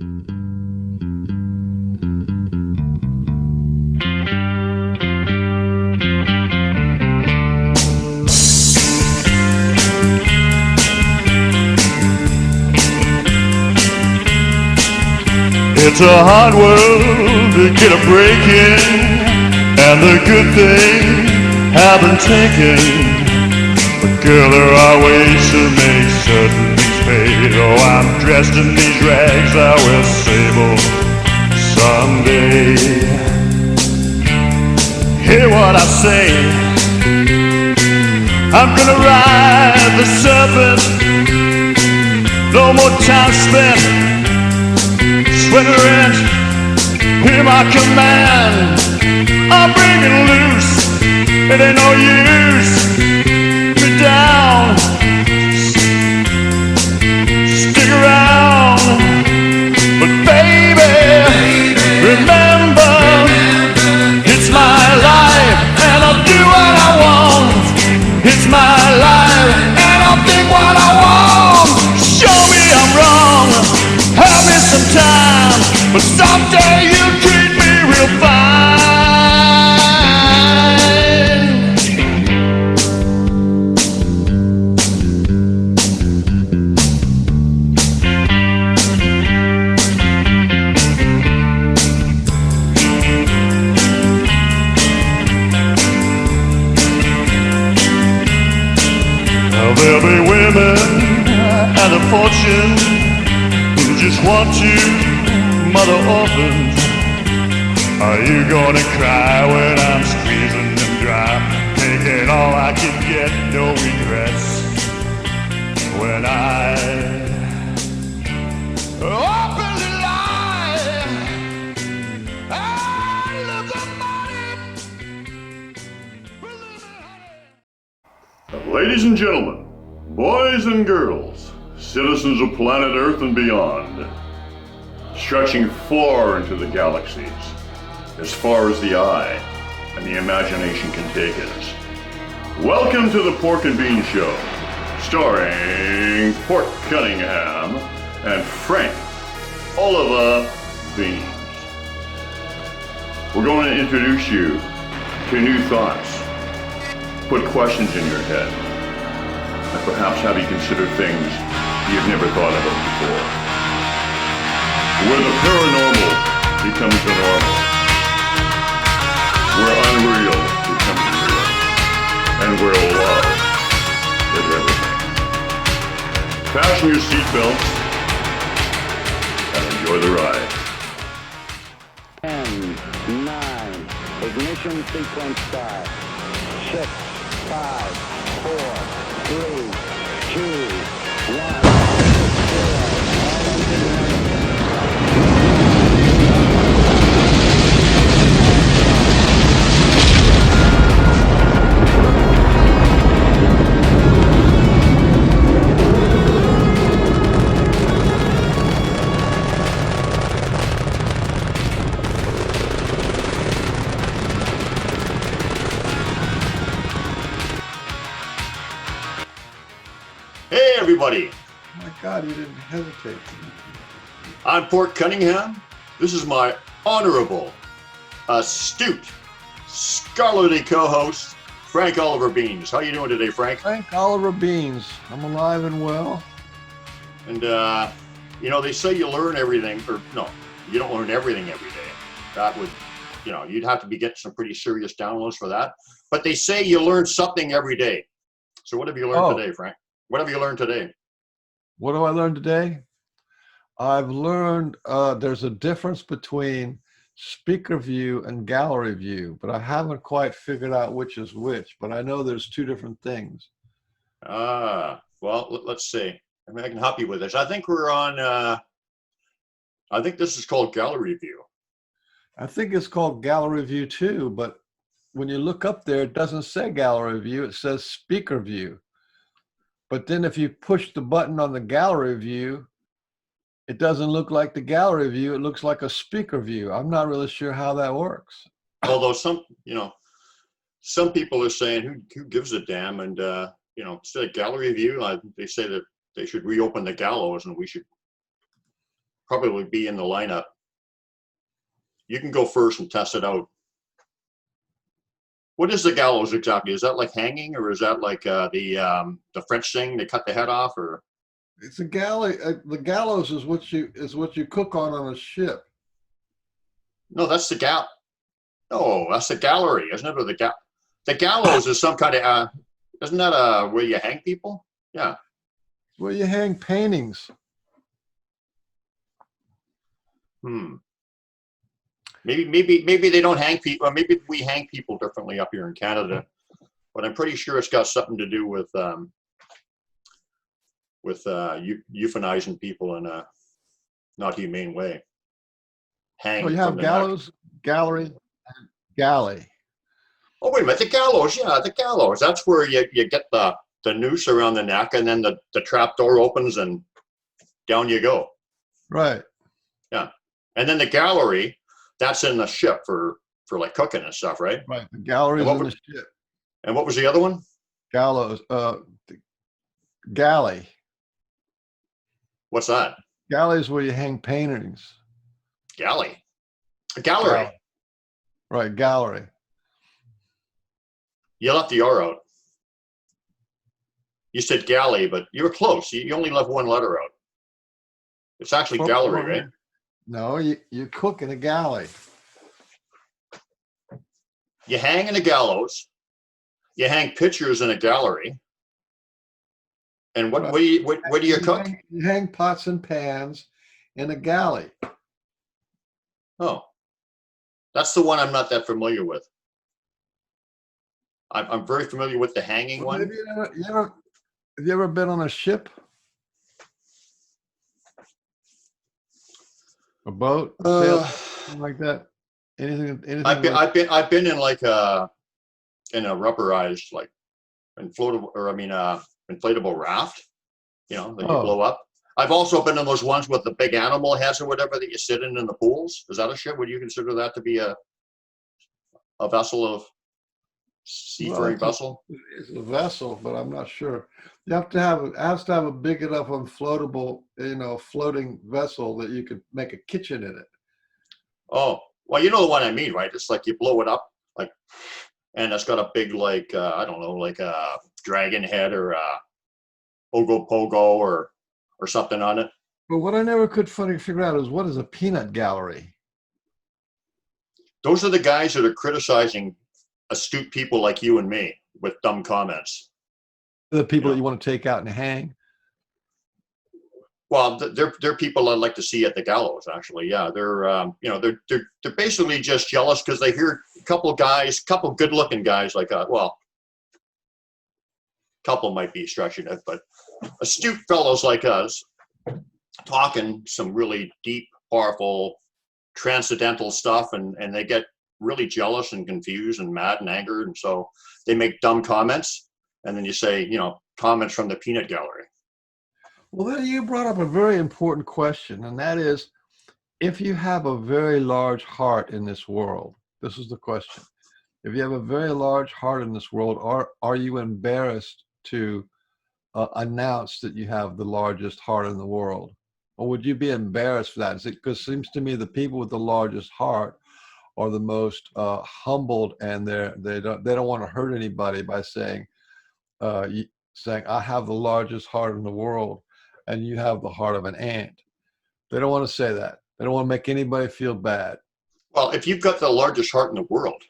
It's a hard world to get a break in, and the good things have been taken. But girl, there are ways to make certain things pay. Oh, I'm dressed in these rags, I will sable someday. Hear what I say, I'm gonna ride the serpent. No more time spent sweating rent. Hear my command, I'm breaking loose. It ain't no use me down. Stick around, but baby, remember, it's my life and I'll do what I want. It's my life and I'll think what I want. Show me I'm wrong, have me some time, but someday you'll treat me real fine. Now there'll be women and a fortune who just want to mother orphans. Are you gonna cry when I'm squeezing them dry? Taking all I can get, no regrets. When I openly lie, I love the money. Ladies and gentlemen, boys and girls, citizens of planet Earth and beyond, stretching far into the galaxies, as far as the eye and the imagination can take us. Welcome to the Pork and Bean Show, starring Pork Cunningham and Frank Oliver Beans. We're going to introduce you to new thoughts, put questions in your head, and perhaps have you consider things you've never thought about before. Where the paranormal becomes the normal. Where unreal becomes real. And where love is everything. Fasten your seatbelts and enjoy the ride. 10, 9, ignition sequence start. 6, 5, 4, 3, 2, 1, 0. Hey everybody, Oh my God, you didn't hesitate. I'm Pork Cunningham. This is my honorable, astute, scholarly co-host, Frank Oliver Beans. How you doing today, Frank? Frank Oliver Beans. I'm alive and well. And, you know, they say you learn everything, or no, you don't learn everything every day. That would, you know, you'd have to be getting some pretty serious downloads for that. But they say you learn something every day. So what have you learned today, Frank? What have you learned today? What do I learn today? I've learned there's a difference between speaker view and gallery view, but I haven't quite figured out which is which, but I know there's two different things. Well, let's see. I mean, I can help you with this. I think we're on, I think this is called gallery view. I think it's called gallery view too, but when you look up there, it doesn't say gallery view, it says speaker view. But then if you push the button on the gallery view, it doesn't look like the gallery view, it looks like a speaker view. I'm not really sure how that works. Although some, you know, some people are saying, who gives a damn? And, you know, instead of gallery view, they say that they should reopen the gallows and we should probably be in the lineup. You can go first and test it out. What is the gallows exactly? Is that like hanging, or is that like the French thing? They cut the head off, or? It's a galley. The gallows is what you cook on a ship. No, that's the No, that's the gallery, isn't it? Or the gallows is some kind of isn't that where you hang people? Yeah. It's where you hang paintings. Maybe they don't hang people, or maybe we hang people differently up here in Canada. But I'm pretty sure it's got something to do with euthanizing people in a not humane way. Hang. Oh, you have gallows, gallery, and galley. Oh, wait a minute, the gallows, yeah, the gallows. That's where you get the noose around the neck, and then the trap door opens and down you go. Right. Yeah. And then the gallery, that's in the ship for like cooking and stuff, right? Right. The gallery is in the ship. And what was the other one? Gallows, galley. What's that? Galley is where you hang paintings. Galley. A gallery. Right, gallery. You left the R out. You said galley, but you were close. You only left one letter out. It's actually gallery, right? No, you cook in a galley. You hang in a gallows. You hang pictures in a gallery. And what do you cook? You hang pots and pans in a galley. Oh, that's the one I'm not that familiar with. I'm very familiar with the hanging one. Have you ever been on a ship? A boat, sail, something like that? Anything? I've been in like a rubberized like inflatable raft, that you blow up. I've also been in those ones with the big animal heads or whatever that you sit in the pools. Is that a ship? Would you consider that to be a vessel of seafaring vessel? It's a vessel, but I'm not sure. You have to have it has to have a big enough unfloatable, floating vessel that you could make a kitchen in it. Oh, well, you know the one I mean, right? It's like you blow it up, and it's got a big, like a dragon head or a Ogopogo or something on it. But what I never could figure out is what is a peanut gallery? Those are the guys that are criticizing astute people like you and me with dumb comments. The people that you want to take out and hang? Well, they're people I'd like to see at the gallows, actually. Yeah, they're basically just jealous because they hear a couple good-looking guys couple might be stretching it, but astute fellows like us talking some really deep, powerful, transcendental stuff, and they get really jealous and confused and mad and angered, and so they make dumb comments, and then you say, comments from the peanut gallery. Well, then you brought up a very important question, and that is, if you have a very large heart in this world, this is the question. If you have a very large heart in this world, are you embarrassed to announce that you have the largest heart in the world? Or would you be embarrassed for that? Because it seems to me the people with the largest heart are the most humbled, and they don't want to hurt anybody by saying I have the largest heart in the world, and you have the heart of an ant. They don't want to say that. They don't want to make anybody feel bad. Well, if you've got the largest heart in the world,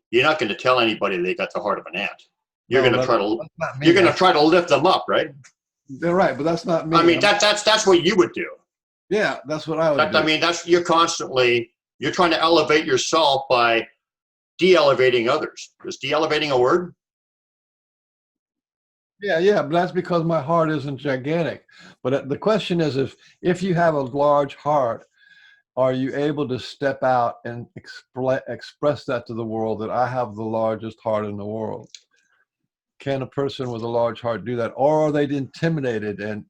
you're not going to tell anybody they got the heart of an ant. You're going to try to lift them up, right? They're right, but that's not me. I mean, that's what you would do. Yeah, that's what I would do. I mean, you're trying to elevate yourself by de-elevating others. Is de-elevating a word? Yeah, but that's because my heart isn't gigantic. But the question is, if you have a large heart, are you able to step out and express that to the world, that I have the largest heart in the world? Can a person with a large heart do that, or are they intimidated and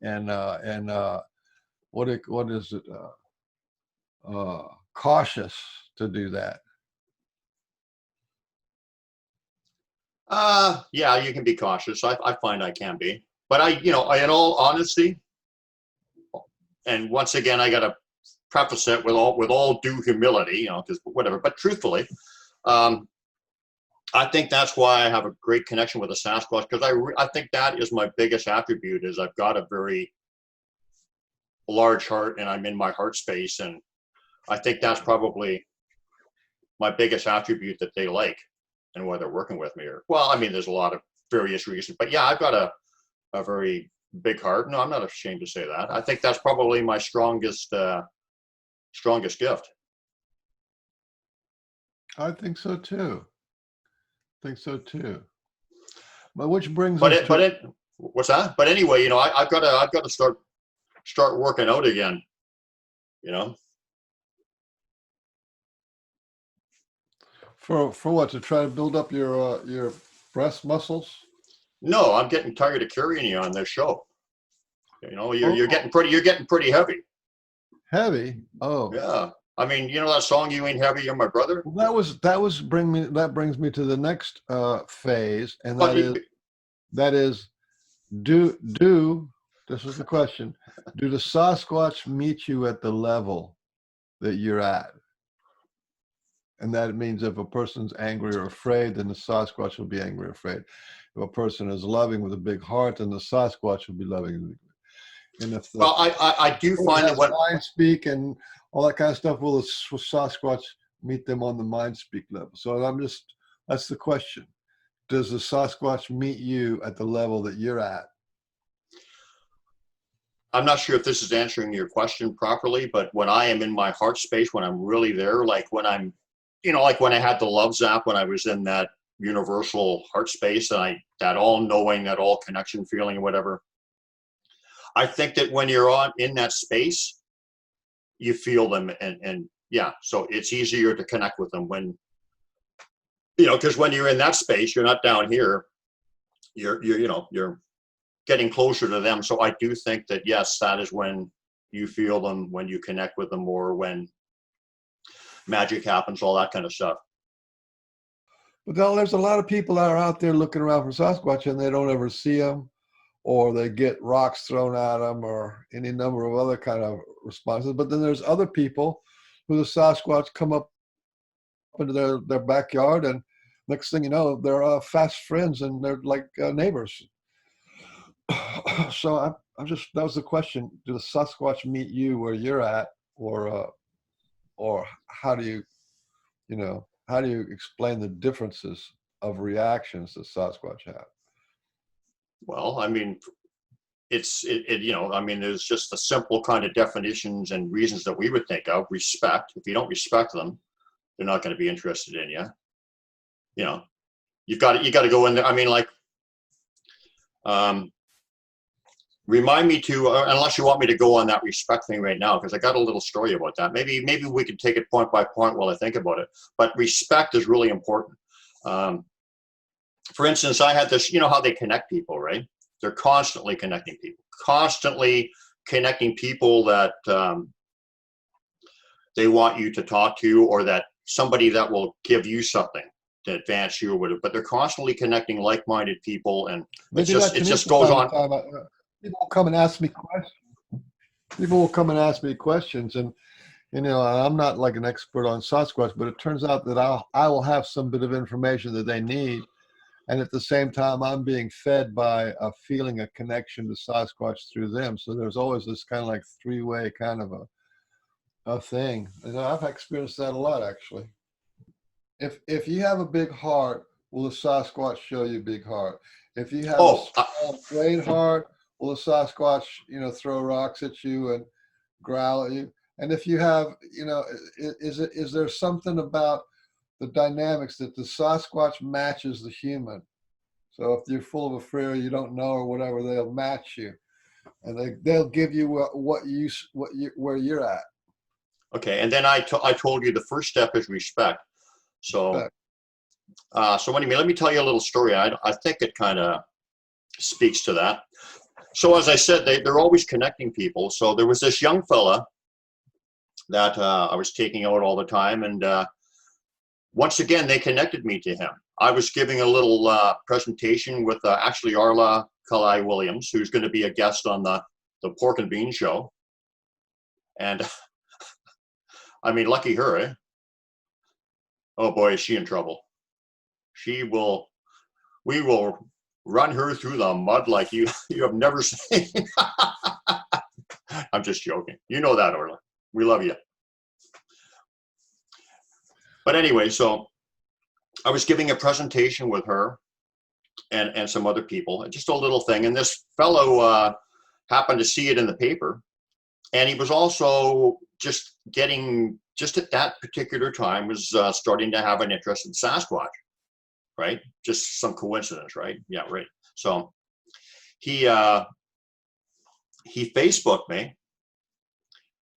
what is it? Cautious to do that? Yeah, you can be cautious. I find I can be, but in all honesty, and once again, I got to preface it with all due humility, because whatever. But truthfully, I think that's why I have a great connection with the Sasquatch, because I think that is my biggest attribute, is I've got a very large heart and I'm in my heart space, and I think that's probably my biggest attribute that they like and why they're working with me. Or, well, I mean, there's a lot of various reasons, but yeah, I've got a very big heart. No, I'm not ashamed to say that. I think that's probably my strongest gift. I think so too. But which brings us to, what's that? But anyway, I've got to start working out again. For what, to try to build up your breast muscles? No, I'm getting tired of carrying you on this show. You're getting pretty heavy. Heavy? Oh. Yeah. I mean, that song, "You Ain't Heavy, You're My Brother"? Well, that brings me to the next phase, and that is this is the question. Do the Sasquatch meet you at the level that you're at? And that means if a person's angry or afraid, then the Sasquatch will be angry or afraid. If a person is loving with a big heart, then the Sasquatch will be loving. And if well, I do find that when mind speak and all that kind of stuff, will the Sasquatch meet them on the mind speak level? So that's the question. Does the Sasquatch meet you at the level that you're at? I'm not sure if this is answering your question properly, but when I am in my heart space, when I'm really there, like when I'm, like when I had the love zap, when I was in that universal heart space, and that all knowing, that all connection feeling or whatever, I think that when you're in that space, you feel them, and yeah, so it's easier to connect with them when, because when you're in that space, you're not down here, you're getting closer to them. So I do think that, yes, that is when you feel them, when you connect with them more, when magic happens, all that kind of stuff. But there's a lot of people that are out there looking around for Sasquatch and they don't ever see them, or they get rocks thrown at them, or any number of other kind of responses. But then there's other people who the Sasquatch come up into their backyard, and next thing you know, they're fast friends and they're like neighbors. So that was the question: do the Sasquatch meet you where you're at, or how do you explain the differences of reactions that Sasquatch have? Well, I mean, there's just the simple kind of definitions and reasons that we would think of. Respect. If you don't respect them, they're not going to be interested in you. You got to go in there. I mean, like, remind me to, unless you want me to go on that respect thing right now, because I got a little story about that. Maybe we could take it point by point while I think about it. But respect is really important. For instance, I had this, how they connect people, right? They're constantly connecting people that they want you to talk to, or that somebody that will give you something to advance you or whatever. But they're constantly connecting like-minded people, and it just goes on. People will come and ask me questions. And I'm not like an expert on Sasquatch, but it turns out that I will have some bit of information that they need, and at the same time I'm being fed by a connection to Sasquatch through them. So there's always this kind of like three-way kind of a thing, and I've experienced that a lot, actually. If you have a big heart, will the Sasquatch show you a big heart? If you have a small, afraid heart, will the Sasquatch, throw rocks at you and growl at you? And if you have, is there something about the dynamics that the Sasquatch matches the human? So if you're full of a fear, you don't know or whatever, they'll match you, and they'll give you where you're at. Okay, and then I told you the first step is respect. So, so anyway, let me tell you a little story. I think it kind of speaks to that. So as I said, they're always connecting people. So there was this young fella that I was taking out all the time, and once again, they connected me to him. I was giving a little presentation with actually Arla Kalai Williams, who's going to be a guest on the Pork and Bean show. And I mean, lucky her, eh? Oh boy, is she in trouble. We will run her through the mud like you have never seen. I'm just joking. You know that, Orla. We love you. But anyway, so I was giving a presentation with her and some other people, just a little thing. And this fellow happened to see it in the paper. And he was also just at that particular time, was starting to have an interest in Sasquatch, right? Just some coincidence, right? Yeah, right. So he Facebooked me,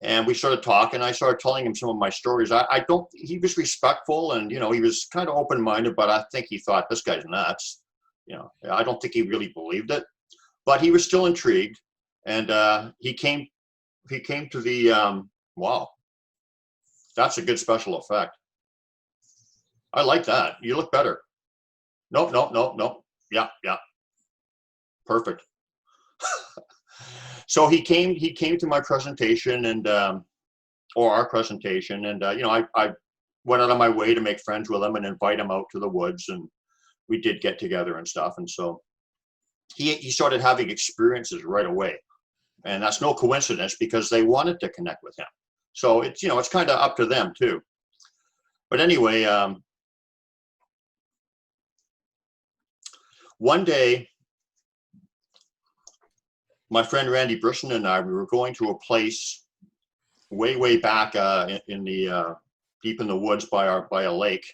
and we started talking. I started telling him some of my stories. He was respectful, and, you know, he was kind of open-minded, but I think he thought, this guy's nuts. You know, I don't think he really believed it, but he was still intrigued. And he came to the, wow, that's a good special effect. I like that. You look better. Nope. Yeah. Perfect. So he came to my presentation and, or our presentation. And, you know, I went out of my way to make friends with him and invite him out to the woods. And we did get together and stuff. And so he started having experiences right away. And that's no coincidence, because they wanted to connect with him. So it's, you know, it's kind of up to them too. But anyway, one day, my friend Randy Brisson and I, we were going to a place way back in the deep in the woods by a lake.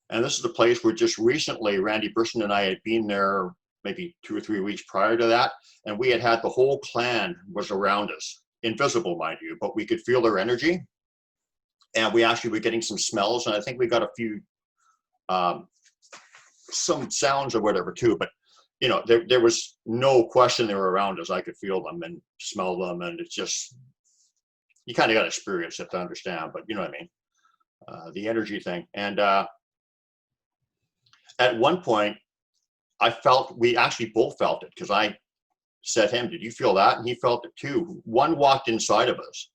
And this is the place where just recently Randy Brisson and I had been there maybe 2 or 3 weeks prior to that. And we had the whole clan was around us, invisible, mind you, but we could feel their energy. And we actually were getting some smells, and I think we got a few, some sounds or whatever too. But, you know, there was no question they were around us. I could feel them and smell them. And it's just, you kind of got to experience it to understand, but you know what I mean? The energy thing. And at one point, we actually both felt it, because I said to him, did you feel that? And he felt it too. One walked inside of us.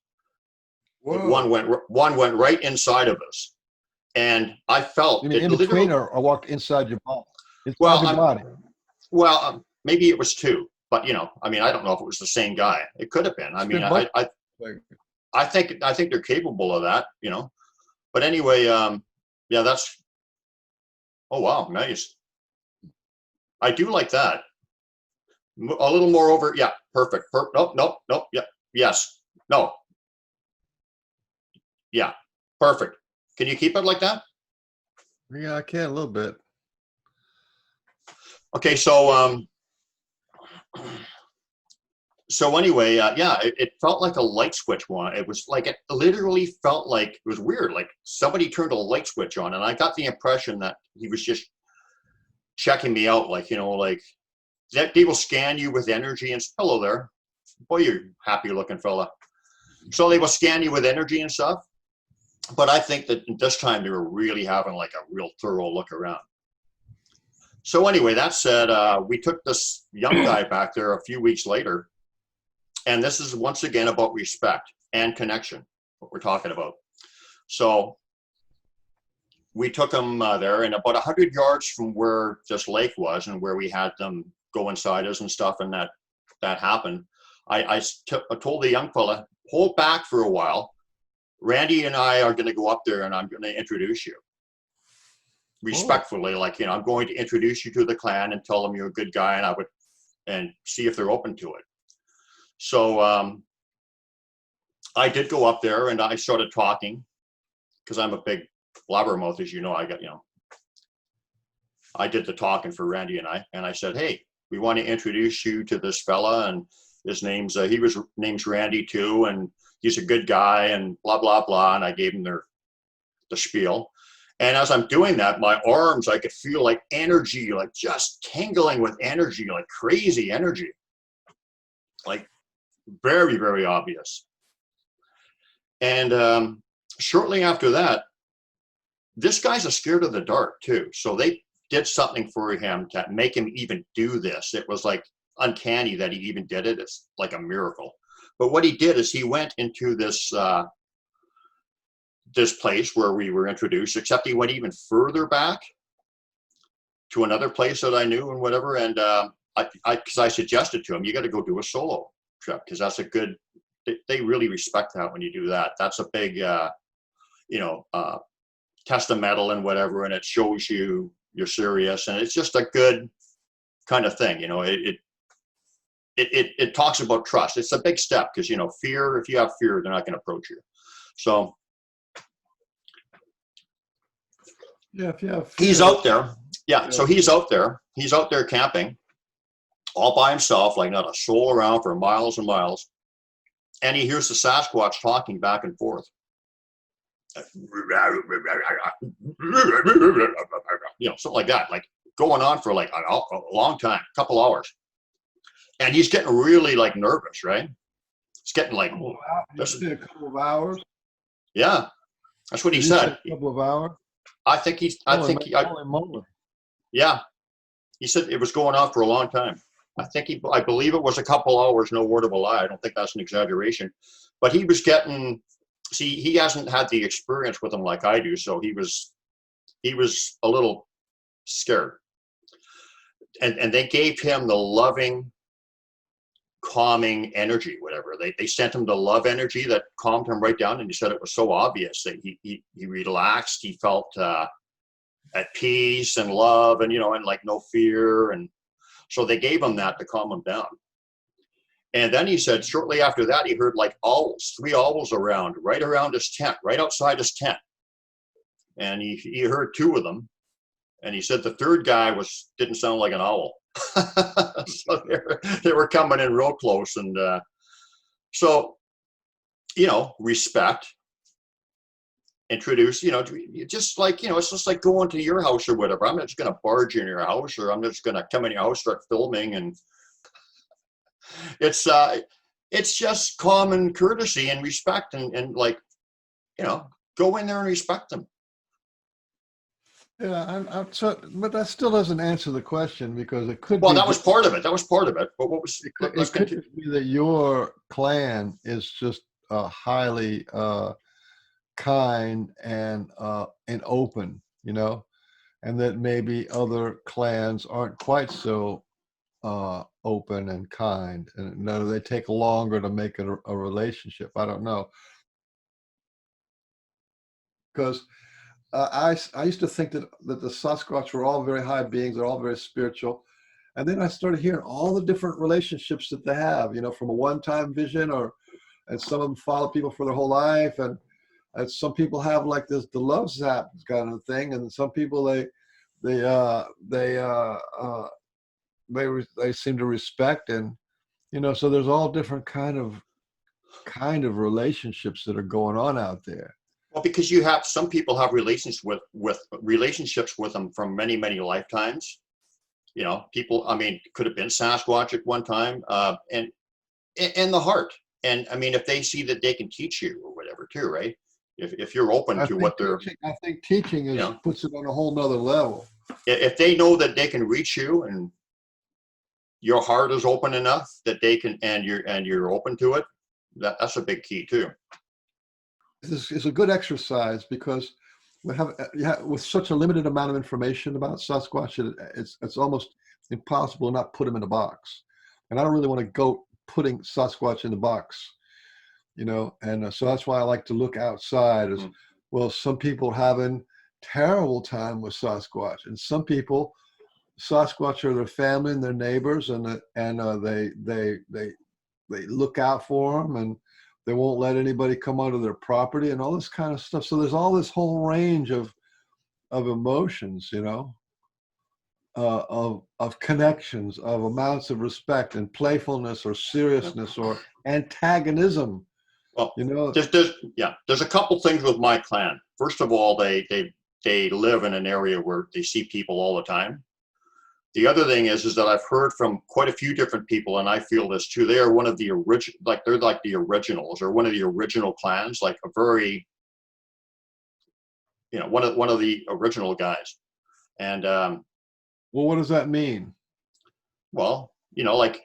One went right inside of us. And I felt You mean it in between or walked inside your body? Well, Inside your body. Well, maybe it was two, but, you know, I mean, I don't know if it was the same guy. It could have been. I mean, I think they're capable of that, you know. But anyway, yeah, that's, oh wow, nice. I do like that. A little more over, yeah, perfect. Nope, yeah, yes, no. Yeah, perfect. Can you keep it like that? Yeah, I can a little bit. Okay, so anyway, yeah, it felt like a light switch one. It was like, it literally felt like, it was weird, like somebody turned a light switch on, and I got the impression that he was just checking me out, like, you know, like that they will scan you with energy and hello there. Boy, you're happy looking fella. So they will scan you with energy and stuff. But I think that this time they were really having like a real thorough look around. So anyway, that said, we took this young guy back there a few weeks later. And this is once again about respect and connection, what we're talking about. So we took him there, and about 100 yards from where this lake was and where we had them go inside us and stuff, and that happened, I told the young fella, hold back for a while. Randy and I are going to go up there, and I'm going to introduce you. Respectfully, like, you know, I'm going to introduce you to the clan and tell them you're a good guy, and see if they're open to it. So I did go up there, and I started talking, because I'm a big blabbermouth, as you know. I did the talking for Randy and I said, hey, we want to introduce you to this fella, and his name's name's Randy too, and he's a good guy, and blah blah blah. And I gave him the spiel. And as I'm doing that, my arms, I could feel like energy, like just tingling with energy, like crazy energy, like very, very obvious. And shortly after that, this guy's scared of the dark too. So they did something for him to make him even do this. It was like uncanny that he even did it. It's like a miracle. But what he did is he went into this this place where we were introduced, except he went even further back to another place that I knew and whatever. And because I suggested to him, you got to go do a solo trip, because that's a good, they really respect that when you do that. That's a big, testamental and whatever, and it shows you're serious, and it's just a good kind of thing. It talks about trust. It's a big step, because fear, if you have fear, they're not going to approach you. So Yeah, if you have he's fear, out there. Yeah, so he's out there camping all by himself, like not a soul around, for miles and miles, and he hears the Sasquatch talking back and forth. Something like that, like going on for like a long time, a couple hours. And he's getting really like nervous, right? It's getting like, you say a couple of hours. yeah, that's what he Did you say said. a couple of hours. Holy moly. Yeah, he said it was going on for a long time. I believe it was a couple hours, no word of a lie. I don't think that's an exaggeration. But he was getting, see, he hasn't had the experience with him like I do, so he was a little scared. And they gave him the loving, calming energy, whatever. They sent him the love energy that calmed him right down, and he said it was so obvious that he relaxed. He felt at peace and love, and and like no fear, and so they gave him that to calm him down. And then he said shortly after that he heard like owls, 3 owls right around his tent, right outside his tent, and he heard 2 of them, and he said the third guy didn't sound like an owl. So they were coming in real close, and so respect, introduce, just like it's just like going to your house or whatever. I'm not just going to barge in your house, or I'm just going to come in your house, start filming, and it's just common courtesy and respect, and like go in there and respect them. Yeah, but that still doesn't answer the question, because it could. Well, be that was part of it. But what was? It could just be that your clan is just highly kind and open, and that maybe other clans aren't quite so open and kind, and they take longer to make it a relationship. I don't know, because I used to think that the Sasquatch were all very high beings, they're all very spiritual. And then I started hearing all the different relationships that they have, from a one-time vision, and some of them follow people for their whole life. And some people have like the love zap kind of thing. And some people, they seem to respect, and, so there's all different kind of relationships that are going on out there. Well, because some people have relationships with them from many, many lifetimes. People, could have been Sasquatch at one time, and the heart. And if they see that they can teach you or whatever too, right? If you're open to what they're, I think teaching puts it on a whole nother level. If they know that they can reach you, and your heart is open enough that they can, and you're open to it, that's a big key too. It's a good exercise, because with such a limited amount of information about Sasquatch, it's almost impossible to not put them in a box. And I don't really want to go putting Sasquatch in the box, and so that's why I like to look outside. As well, some people having terrible time with Sasquatch, and some people, Sasquatch are their family and their neighbors, and they look out for them, and they won't let anybody come onto their property, and all this kind of stuff. So there's all this whole range of emotions, of connections, of amounts of respect and playfulness or seriousness or antagonism. Well, there's a couple things with my clan. First of all, they live in an area where they see people all the time. The other thing is that I've heard from quite a few different people, and I feel this too. They are one of the they're like the originals, or one of the original clans, like a very, one of the original guys. And well, what does that mean? Well, like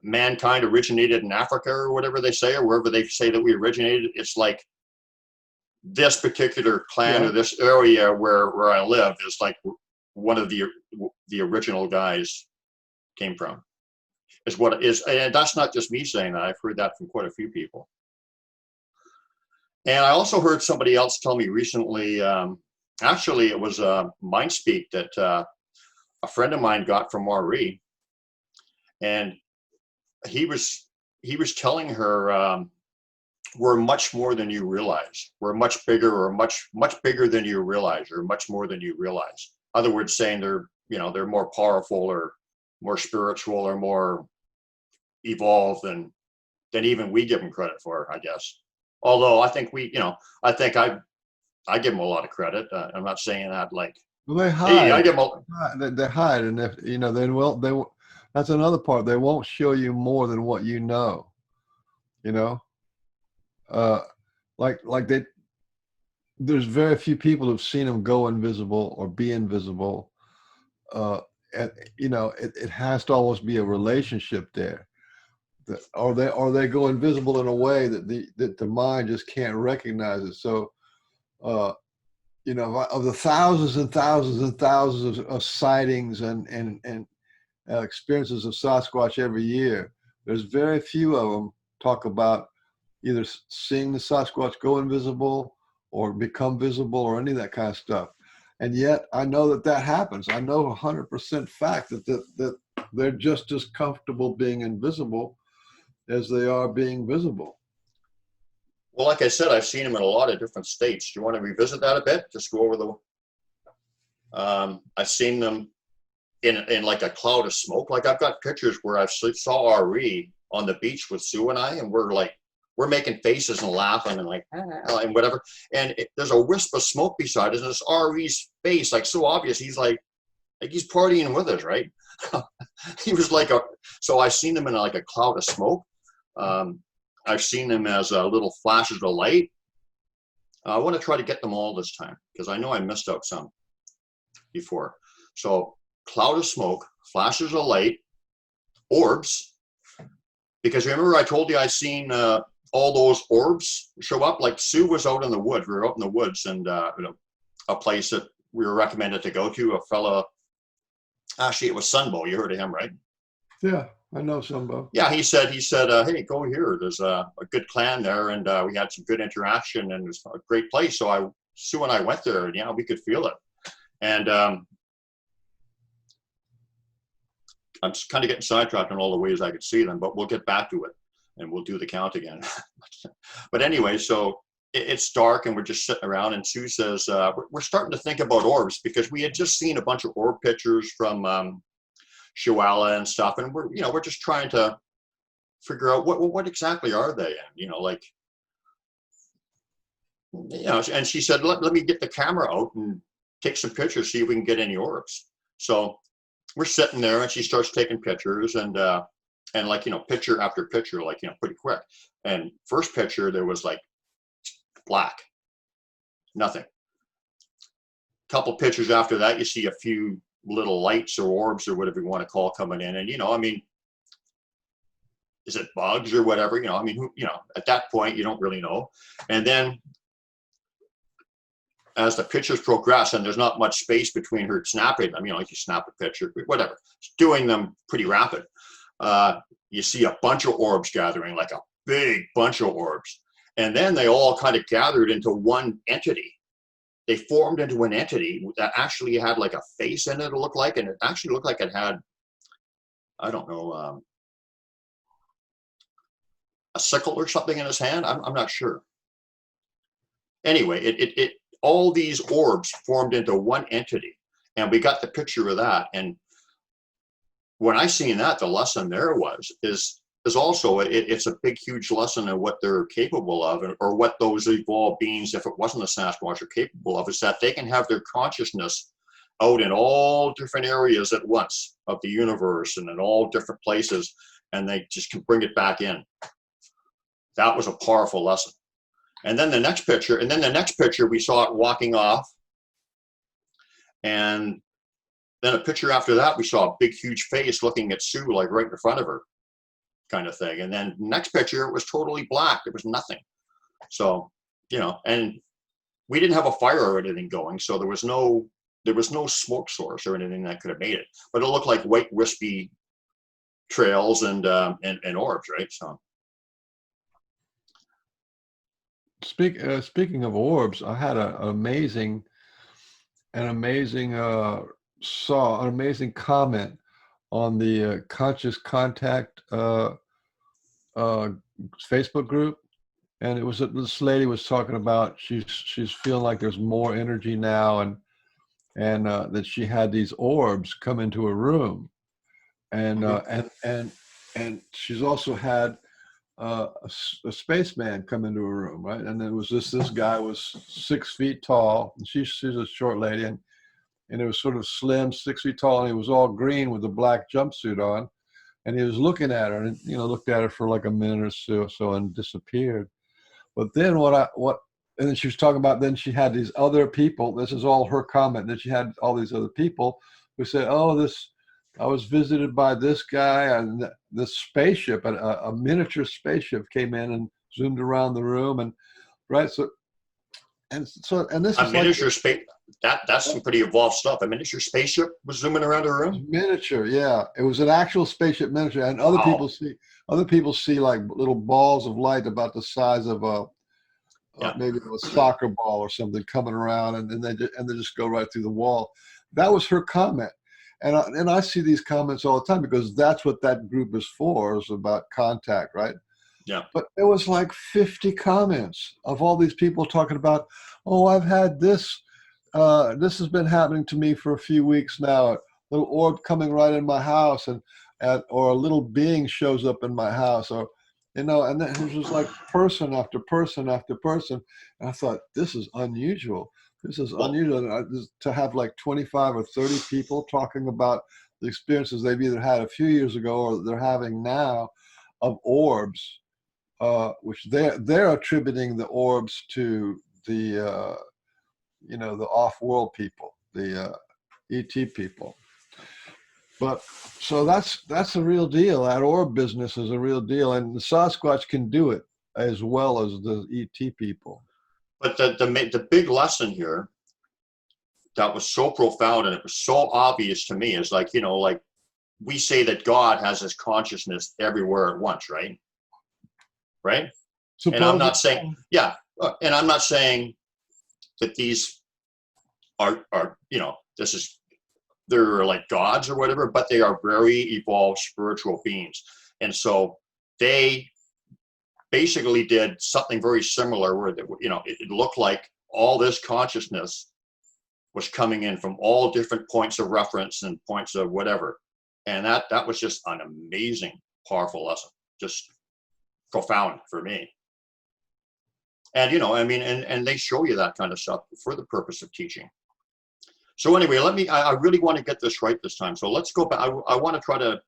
mankind originated in Africa or whatever they say, or wherever they say that we originated. It's like this particular clan Yeah. or this area where I live is like one of the original guys came from. Is what it is, and that's not just me saying that. I've heard that from quite a few people. And I also heard somebody else tell me recently. Actually, it was Mind Speak that a friend of mine got from RE, and he was telling her, we're much more than you realize. We're much bigger, or much bigger than you realize, or much more than you realize. In other words, saying they're more powerful, or more spiritual, or more evolved than even we give them credit for, I guess. Although I think I think I give them a lot of credit. I'm not saying that like, Well, they hey, I hide. give them They hide, and if they will. That's another part. They won't show you more than what you know. You know, uh, like they. There's very few people who've seen them go invisible or be invisible. And it has to almost be a relationship there. Or they go invisible in a way that the mind just can't recognize it. So, of the thousands and thousands and thousands of sightings and experiences of Sasquatch every year, there's very few of them talk about either seeing the Sasquatch go invisible or become visible or any of that kind of stuff. And yet I know that happens. I know 100% fact that they're just as comfortable being invisible as they are being visible. Well, like I said, I've seen them in a lot of different states. Do you want to revisit that a bit? Just go over I've seen them in like a cloud of smoke. Like I've got pictures where I saw RE on the beach with Sue and I, and we're making faces and laughing and like, and whatever. And there's a wisp of smoke beside us, and it's RE's face, like so obvious. He's like he's partying with us, right? He was like so I've seen them in like a cloud of smoke. I've seen them as little flashes of light. I want to try to get them all this time because I know I missed out some before. So cloud of smoke, flashes of light, orbs. Because remember I told you I seen all those orbs show up. Like Sue was out in the woods. We were out in the woods, and a place that we were recommended to go to. A fella, actually it was Sunbow. You heard of him, right? Yeah, I know Sunbow. Yeah, he said, hey, go here. There's a good clan there, and we had some good interaction, and it was a great place. So Sue and I went there, and we could feel it. And I'm just kind of getting sidetracked on all the ways I could see them, but we'll get back to it, and we'll do the count again. But anyway, so it's dark, and we're just sitting around, and Sue says, we're starting to think about orbs, because we had just seen a bunch of orb pictures from Chihuahua and stuff, and we're just trying to figure out what exactly are they, and she said, let me get the camera out and take some pictures, see if we can get any orbs. So we're sitting there, and she starts taking pictures, and picture after picture, pretty quick. And first picture, there was like black, nothing. Couple pictures after that, you see a few little lights or orbs or whatever you want to call coming in, and is it bugs or whatever? At that point you don't really know. And then as the pictures progress, and there's not much space between her snapping them, like you snap a picture, whatever, doing them pretty rapid, you see a bunch of orbs gathering, like a big bunch of orbs, and then they all kind of gathered into one entity. They formed into an entity that actually had like a face in it, it looked like, and it actually looked like it had, I don't know, a sickle or something in his hand. I'm not sure. Anyway, it all these orbs formed into one entity, and we got the picture of that. And when I seen that, the lesson there is also it's a big, huge lesson of what they're capable of, or what those evolved beings, if it wasn't a Sasquatch, are capable of, is that they can have their consciousness out in all different areas at once of the universe and in all different places, and they just can bring it back in. That was a powerful lesson. And then the next picture, we saw it walking off. And then a picture after that, we saw a big, huge face looking at Sue, like right in front of her, kind of thing. And then next picture, it was totally black. There was nothing. So, and we didn't have a fire or anything going, so there was no smoke source or anything that could have made it. But it looked like white wispy trails and orbs, right? So Speaking of orbs, I had an amazing saw an amazing comment on the Conscious Contact Facebook group, and it was this lady was talking about she's feeling like there's more energy now, and that she had these orbs come into a room, and and she's also had a spaceman come into a room, right? And it was this guy was 6 feet tall. And she's a short lady, and it was sort of slim, 6 feet tall, and he was all green with a black jumpsuit on, and he was looking at her, and looked at her for like a minute or so and disappeared. But then and then she was talking about, then she had these other people. This is all her comment. Then she had all these other people who said, "Oh, I was visited by this guy, and this spaceship, a miniature spaceship came in and zoomed around the room, and right." So this a is miniature like, space. That's some pretty evolved stuff. A miniature spaceship was zooming around a room. miniature, yeah. It was an actual spaceship miniature, and other Wow. people see like little balls of light about the size of Yeah. maybe a soccer ball or something coming around, and then they just go right through the wall. That was her comment. And I see these comments all the time because that's what that group is for, is about contact, right? Yeah. But there was like 50 comments of all these people talking about, "Oh, I've had this. This has been happening to me for a few weeks now. A little orb coming right in my house, or a little being shows up in my house, or and then it was just like person after person after person." And I thought, this is unusual. This is unusual to have like 25 or 30 people talking about the experiences they've either had a few years ago or they're having now of orbs, which they're attributing the orbs to the the off-world people, the ET people. But so that's a real deal. That orb business is a real deal, and the Sasquatch can do it as well as the ET people. But the big lesson here that was so profound and it was so obvious to me is like we say that God has his consciousness everywhere at once, right? Right? And I'm not saying, and I'm not saying that these are they're like gods or whatever, but they are very evolved spiritual beings. And so they basically did something very similar where it looked like all this consciousness was coming in from all different points of reference and points of whatever. And that was just an amazing, powerful lesson, just profound for me. And and they show you that kind of stuff for the purpose of teaching. So anyway, I really want to get this right this time. So let's go back. I want to try to,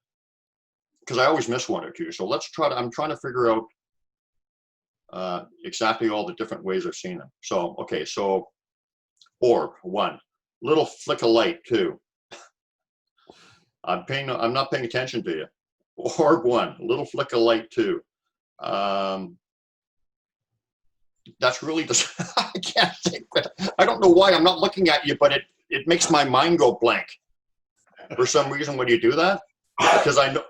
because I always miss one or two. So I'm trying to figure out exactly all the different ways I've seen them. So, okay, so orb, 1. Little flick of light, 2. I'm not paying attention to you. Orb, 1. Little flick of light, 2. That's really just, I can't think. I don't know why I'm not looking at you, but it makes my mind go blank. For some reason, when you do that, because I know.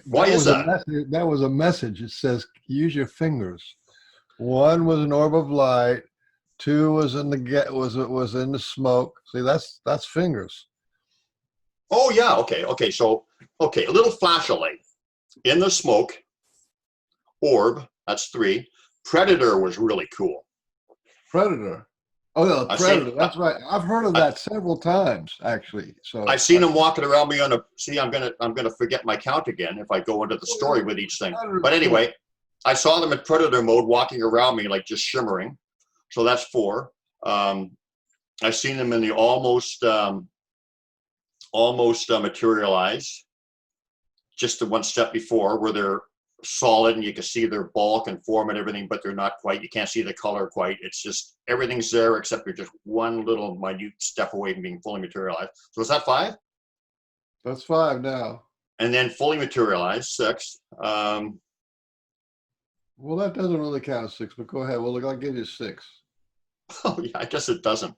Why is that? That was a message. It says, use your fingers. 1 was an orb of light. 2 was in the smoke. See, that's fingers. Oh yeah. Okay. So a little flash of light in the smoke. Orb. That's 3. Predator was really cool. Predator. Oh no, Predator. That's right. I've heard of that several times, actually. So I've seen him walking around me on a. See, I'm gonna forget my count again if I go into the story with each thing. But anyway, I saw them in Predator mode, walking around me like just shimmering. So that's 4. I've seen them in the almost materialize. Just the one step before, where they're solid and you can see their bulk and form and everything, but they're not quite. You can't see the color quite. It's just everything's there except you're just one little minute step away from being fully materialized. So is that 5? That's 5 now. And then fully materialized, 6. Well, that doesn't really count as 6, but go ahead. Well, look, I'll give you 6. Oh, yeah, I guess it doesn't.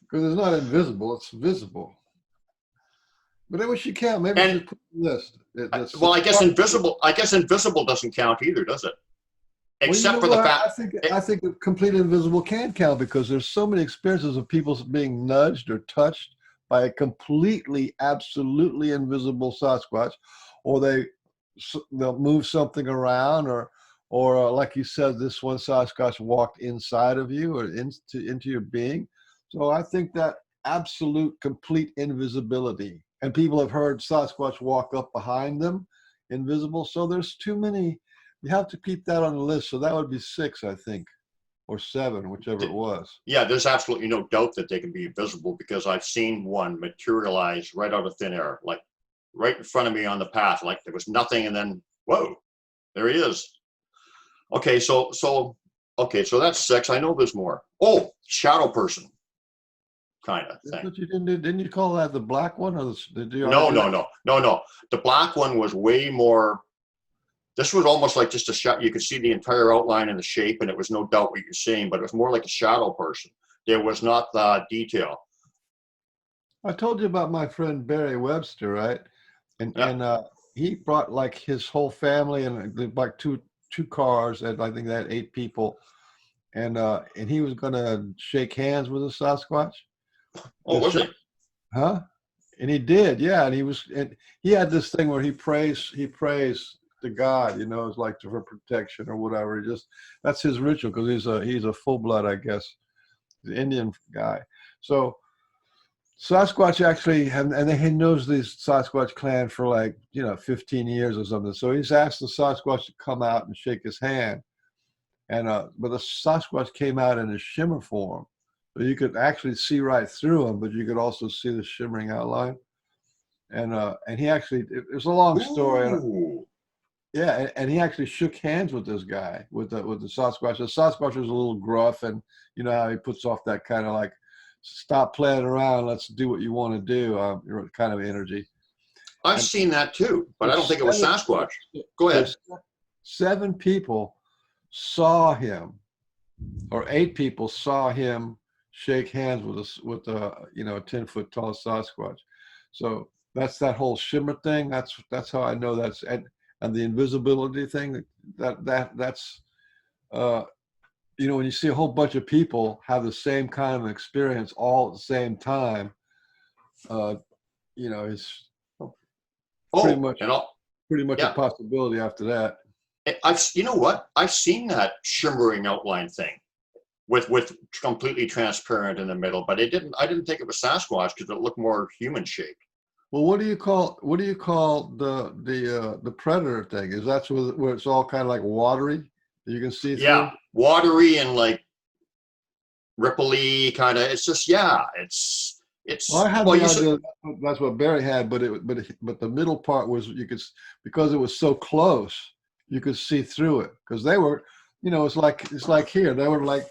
Because it's not invisible, it's visible. But then we should count. Maybe we And should put a list. well, I guess invisible doesn't count either, does it? Well, you Except know for the what? fact. I think a complete invisible can count because there's so many experiences of people being nudged or touched by a completely, absolutely invisible Sasquatch, or they'll move something around, or like you said, this one Sasquatch walked inside of you or into your being. So I think that absolute, complete invisibility, and people have heard Sasquatch walk up behind them, invisible. So there's too many. You have to keep that on the list. So that would be 6, I think, or 7, whichever it was. Yeah, there's absolutely no doubt that they can be visible because I've seen one materialize right out of thin air, like right in front of me on the path, like there was nothing, and then whoa, there he is. Okay, so that's 6. I know there's more. Oh, shadow person, kind of That's thing. what you didn't do. Didn't you call that the black one, or did you? No. The black one was way more. This was almost like just a shot. You could see the entire outline and the shape, and it was no doubt what you're seeing, but it was more like a shadow person. There was not the detail. I told you about my friend Barry Webster, right? And he brought like his whole family and like two cars, and I think they had 8 people, and he was gonna shake hands with a Sasquatch. Oh, was he? Huh? And he did, yeah. And he had this thing where he prays to God, it's like for protection or whatever. That's his ritual because he's a full blood, I guess, the Indian guy. So Sasquatch actually, and he knows this Sasquatch clan for like 15 years or something. So he's asked the Sasquatch to come out and shake his hand, and but the Sasquatch came out in a shimmer form, so you could actually see right through him, but you could also see the shimmering outline. And he actually, it was a long story. Yeah, and he actually shook hands with this guy, with the Sasquatch. The Sasquatch was a little gruff, and you know how he puts off that kind of like, stop playing around, let's do what you want to do, kind of energy. I've seen that too, but I don't think it was Sasquatch. Go ahead. 7 people saw him, or 8 people saw him shake hands with a 10-foot tall Sasquatch. So that's that whole shimmer thing. That's how I know that's and the invisibility thing. That's when you see a whole bunch of people have the same kind of experience all at the same time, it's pretty much a possibility after that. You know what? I've seen that shimmering outline thing with completely transparent in the middle, but I didn't think it was Sasquatch because it looked more human shaped. Well, what do you call the predator thing? Is that where it's all kind of like watery? You can see through? Yeah, watery and like ripply kind of. It's just it's. Well, I had the idea that's what Barry had, but the middle part was because it was so close, you could see through it because they were, it's like here they were like.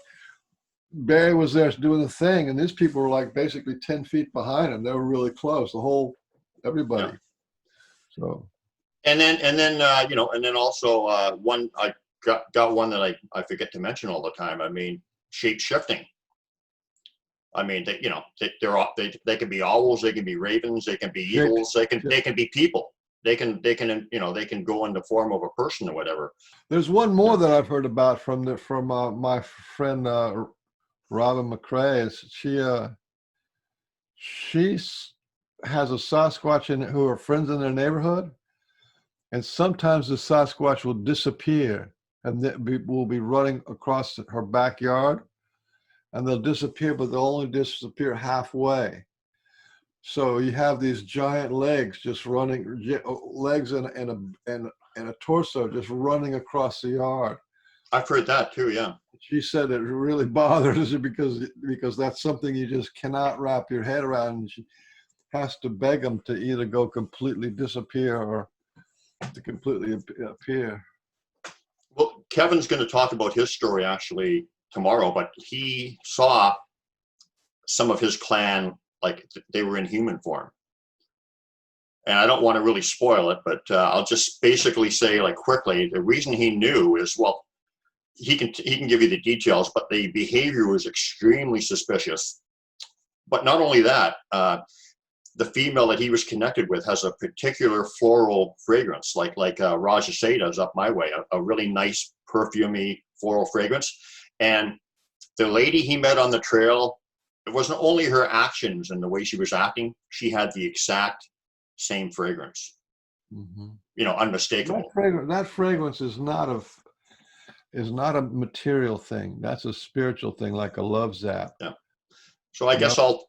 Barry was there doing the thing, and these people were like basically 10 feet behind him. They were really close. Everybody. Yeah. So. And then also one I got one that I forget to mention all the time. I mean, shape shifting. I mean, they can be owls, they can be ravens, they can be eagles, they can be people. They can go in the form of a person or whatever. There's one more that I've heard about from my friend Robin McCrae. She has a Sasquatch who are friends in their neighborhood, and sometimes the Sasquatch will disappear and will be running across her backyard, and they'll disappear, but they'll only disappear halfway. So you have these giant legs just running, legs and a torso just running across the yard. I've heard that too, yeah. She said it really bothers her because that's something you just cannot wrap your head around. And she has to beg them to either go completely disappear or to completely appear. Well, Kevin's going to talk about his story actually tomorrow, but he saw some of his clan, like they were in human form. And I don't want to really spoil it, but I'll just basically say like quickly, the reason he knew is, well, he can give you the details, but the behavior was extremely suspicious. But not only that, the female that he was connected with has a particular floral fragrance, like Rajase does up my way, a really nice perfumey floral fragrance. And the lady he met on the trail, it wasn't only her actions and the way she was acting, she had the exact same fragrance. Mm-hmm. You know, unmistakable. That fragrance is not a material thing. That's a spiritual thing, like a love zap. Yeah. So I guess I'll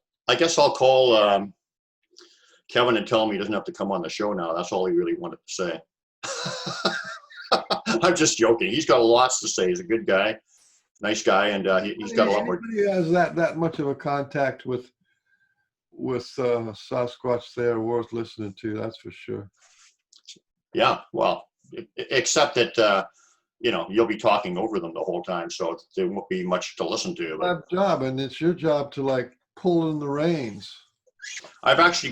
call Kevin and tell him he doesn't have to come on the show now. That's all he really wanted to say. I'm just joking. He's got lots to say. He's a good guy, nice guy, and he's got a lot more. Anybody who has that much of a contact with Sasquatch, they're worth listening to. That's for sure. Yeah, well, except that you know, you'll be talking over them the whole time, so there won't be much to listen to. But It's my job, and it's your job to like pull in the reins. I've actually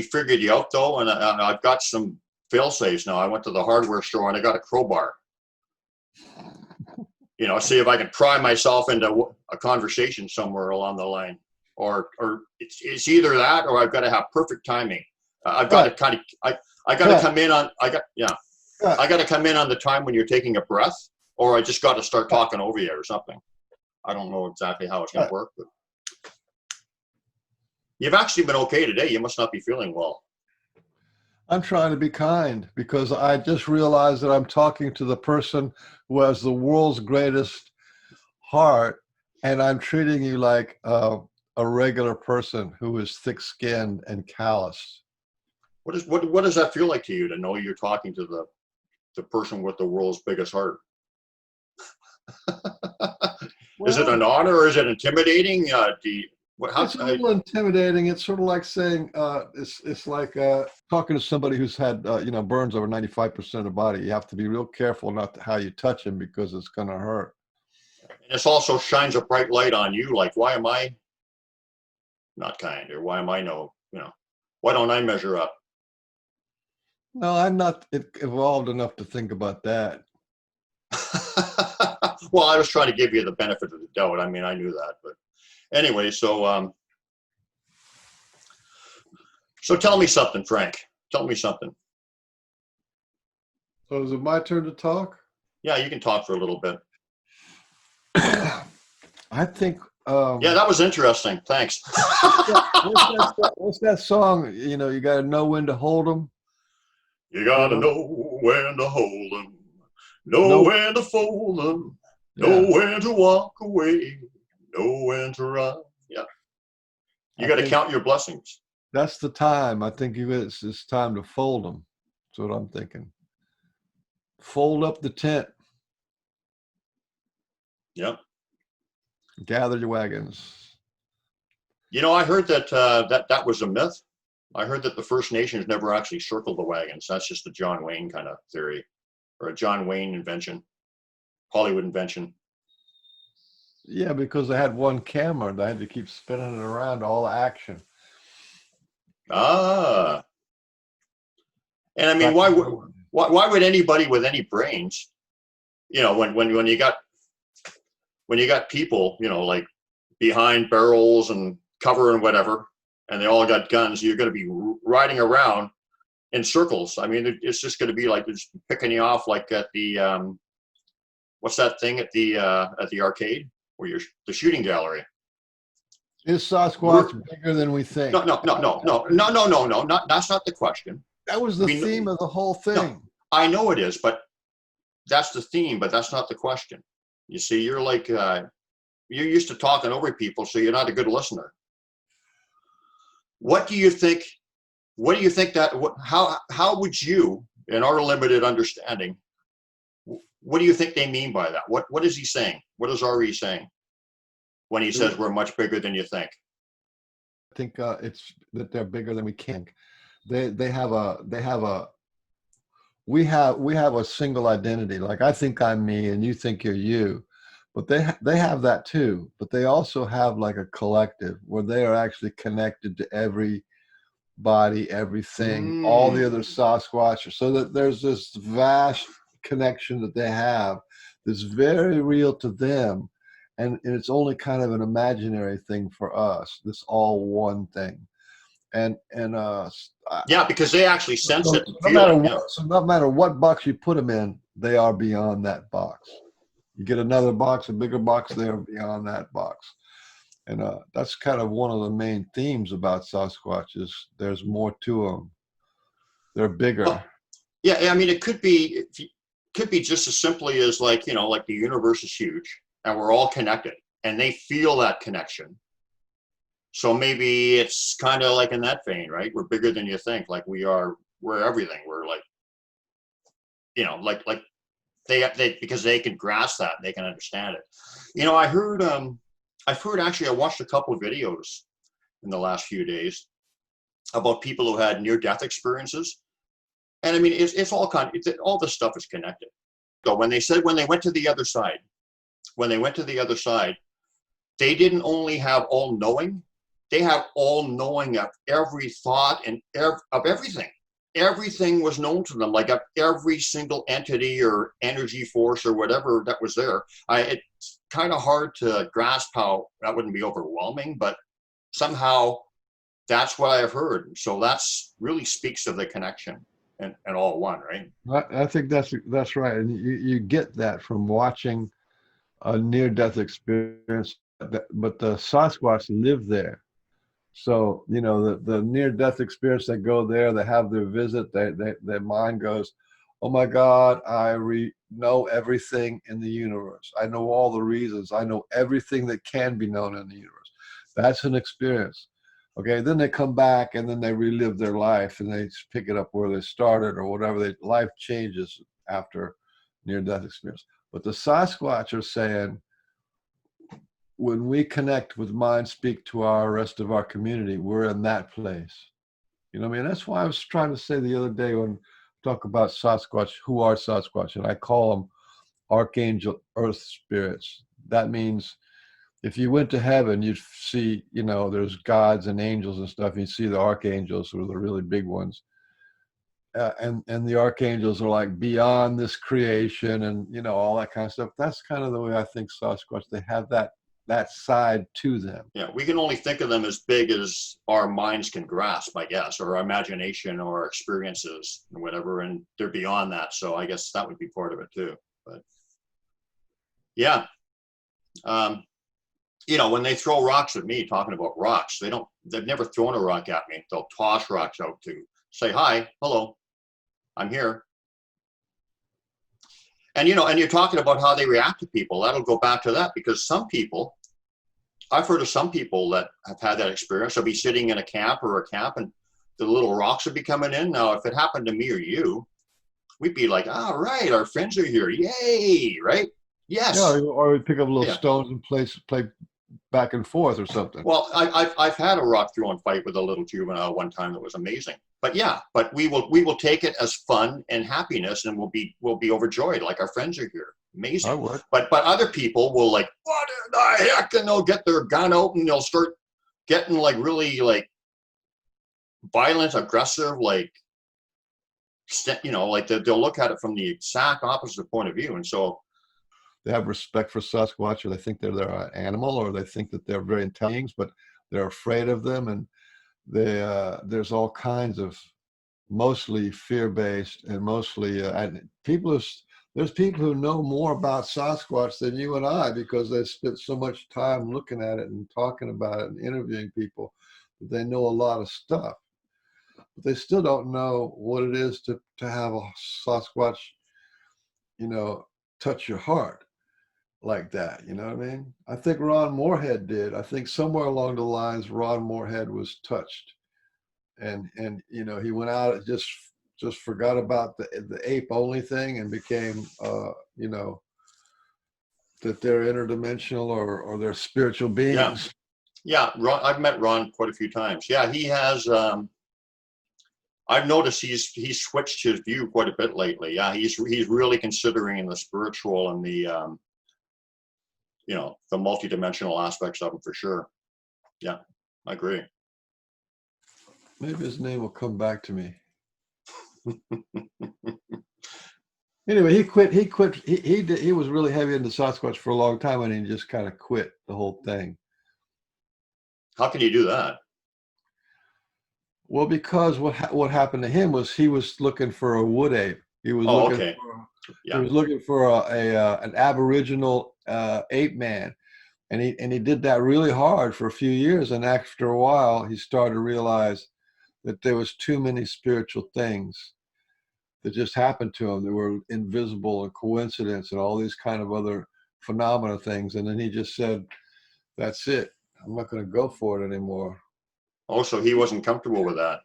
figured you out though, and I've got some fail safes now. I went to the hardware store and I got a crowbar. You know, see if I can pry myself into a conversation somewhere along the line, or it's either that or I've got to have perfect timing. I've got to kind of I got to come in on I got to come in on the time when you're taking a breath, or I just got to start talking over you or something. I don't know exactly how it's going to work, but you've actually been okay today. You must not be feeling well. I'm trying to be kind because I just realized that I'm talking to the person who has the world's greatest heart, and I'm treating you like a regular person who is thick-skinned and calloused. What does that feel like to you to know you're talking to the person with the world's biggest heart? Is it an honor or is it intimidating? It's a little intimidating. It's sort of like saying it's like talking to somebody who's had burns over 95% of the body. You have to be real careful not how you touch him because it's going to hurt. And this also shines a bright light on you. Like, why am I not kind, or why am I why don't I measure up? No, I'm not evolved enough to think about that. Well, I was trying to give you the benefit of the doubt. I mean, I knew that, but anyway, so tell me something, Frank. Tell me something. So is it my turn to talk? Yeah, you can talk for a little bit. I think. Yeah, that was interesting. Thanks. What's that song? You know, you got to know when to hold them. You got to know when to hold them, know when to fold them, know when to walk away, know when to run. Yeah. You got to count your blessings. That's the time. I think it's time to fold them. That's what I'm thinking. Fold up the tent. Yep. Gather your wagons. You know, I heard that that was a myth. I heard that the First Nations never actually circled the wagons. That's just a John Wayne kind of theory, or a John Wayne invention, Hollywood invention. Yeah, because they had one camera. They had to keep spinning it around, all the action. Ah. And I mean, why would anybody with any brains, you know, when you got people, you know, like behind barrels and cover and whatever, and they all got guns, you're going to be riding around in circles. I mean, it's just going to be like just picking you off, like at the what's that thing at the arcade where you're the shooting gallery. Is Sasquatch bigger than we think? No. That's not the question. That was the theme of the whole thing. No, I know it is, but that's the theme, but that's not the question. You see, you're like you're used to talking over people, so you're not a good listener. What do you think? What do you think that? How would you, in our limited understanding, what do you think they mean by that? What is he saying? What is RE saying when he says we're much bigger than you think? I think it's that they're bigger than we think. We have a single identity. Like I think I'm me and you think you're you, but they have that too. But they also have like a collective where they are actually connected to every body, everything, all the other Sasquatch, so that there's this vast connection that they have that's very real to them, and it's only kind of an imaginary thing for us. This all one thing, and Yeah, because they actually sense so it and no feel matter it. what, Yeah. so no matter what box you put them in, they are beyond that box. You get another box, a bigger box, they are beyond that box. And that's kind of one of the main themes about Sasquatch is there's more to them. They're bigger. Well, yeah, I mean, it could be just as simply as like, like the universe is huge and we're all connected and they feel that connection. So maybe it's kind of like in that vein, right? We're bigger than you think. Like we're everything. We're like, like they because they can grasp that, they can understand it. I watched a couple of videos in the last few days about people who had near-death experiences. And I mean, it's all all this stuff is connected. So when they went to the other side, they didn't only have all knowing, they have all knowing of every thought and of everything. Everything was known to them, like of every single entity or energy force or whatever that was there. It's kind of hard to grasp how that wouldn't be overwhelming, but somehow that's what I've heard. So that's really speaks of the connection and all one, right? I think that's right, and you get that from watching a near-death experience. But the Sasquatch live there, so the near-death experience. They go there, they have their visit. Their mind goes, "Oh my God, I know everything in the universe. I know all the reasons. I know everything that can be known in the universe." That's an experience. Okay, then they come back and then they relive their life and they pick it up where they started or whatever. Life changes after near-death experience. But the Sasquatch are saying, when we connect with mind, speak to our rest of our community, we're in that place. You know what I mean? That's why I was trying to say the other day when we talk about Sasquatch, who are Sasquatch? And I call them archangel earth spirits. That means if you went to heaven, you'd see, there's gods and angels and stuff. You'd see the archangels, who are the really big ones. And the archangels are like beyond this creation and, all that kind of stuff. That's kind of the way I think Sasquatch, they have that side to them. Yeah, we can only think of them as big as our minds can grasp, I guess, or our imagination or our experiences and whatever. And they're beyond that. So I guess that would be part of it too. But yeah. When they throw rocks at me, talking about rocks, they've never thrown a rock at me. They'll toss rocks out to say, hi, hello, I'm here. And, and you're talking about how they react to people. That'll go back to that because I've heard of some people that have had that experience. They'll be sitting in a camp and the little rocks will be coming in. Now, if it happened to me or you, we'd be like, all right, our friends are here. Yay, right? Yes. Yeah, or we pick up little stones and play back and forth or something. Well, I've had a rock throwing fight with a little juvenile one time that was amazing. But we will take it as fun and happiness, and we'll be overjoyed, like our friends are here. Amazing. I would. But other people will like, what in the heck? And they'll get their gun out and they'll start getting like really like violent, aggressive, like they'll look at it from the exact opposite point of view. And so they have respect for Sasquatch, or they think they're an animal, or they think that they're very intelligent, but they're afraid of them. And there's all kinds of mostly fear-based and mostly there's people who know more about Sasquatch than you and I because they spent so much time looking at it and talking about it and interviewing people that they know a lot of stuff. But they still don't know what it is to have a Sasquatch, touch your heart like that. You know what I mean? I think Ron Moorhead did. I think somewhere along the lines, Ron Moorhead was touched, and he went out and just forgot about the ape only thing and became that they're interdimensional or they're spiritual beings. Yeah. Ron, I've met Ron quite a few times. Yeah, he has. I've noticed he's switched his view quite a bit lately. Yeah, he's really considering the spiritual and the the multidimensional aspects of him for sure. Yeah, I agree. Maybe his name will come back to me. Anyway, he quit. He was really heavy into Sasquatch for a long time, and he just kind of quit the whole thing. How can you do that? Well, because what happened to him was he was looking for a wood ape. He was Oh, looking okay. for Yeah. he was looking for an Aboriginal ape man, and he did that really hard for a few years. And after a while, he started to realize that there was too many spiritual things that just happened to him that were invisible and coincidence and all these kind of other phenomena things. And then he just said, "That's it. I'm not going to go for it anymore." Also, he wasn't comfortable with that.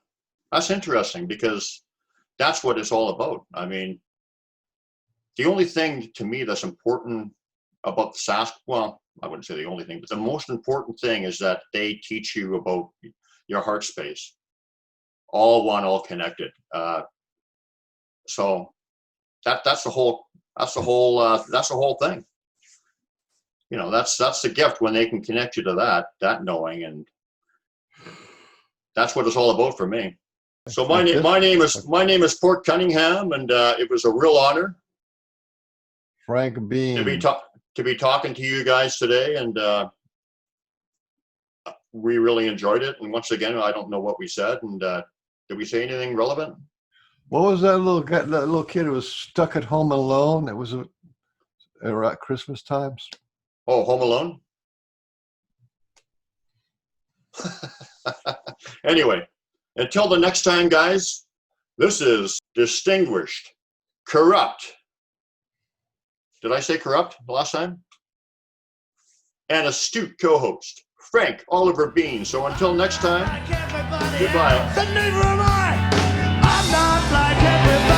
That's interesting because that's what it's all about. I mean, the only thing to me that's important about the Sasquatch, well, I wouldn't say the only thing, but the most important thing is that they teach you about your heart space. All one, all connected. So that's the whole thing. You know, that's the gift when they can connect you to that knowing, and that's what it's all about for me. So my name is Port Cunningham, and it was a real honor, Frank Bean, to be talking to you guys today, and we really enjoyed it. And once again, I don't know what we said, and did we say anything relevant? What was that little kid who was stuck at home alone? It was around Christmas times. Oh, Home Alone. Anyway, until the next time, guys, this is distinguished, corrupt. Did I say corrupt the last time? And astute co-host, Frank Oliver Bean. So until next time, goodbye. But neither am I. I'm not like everybody.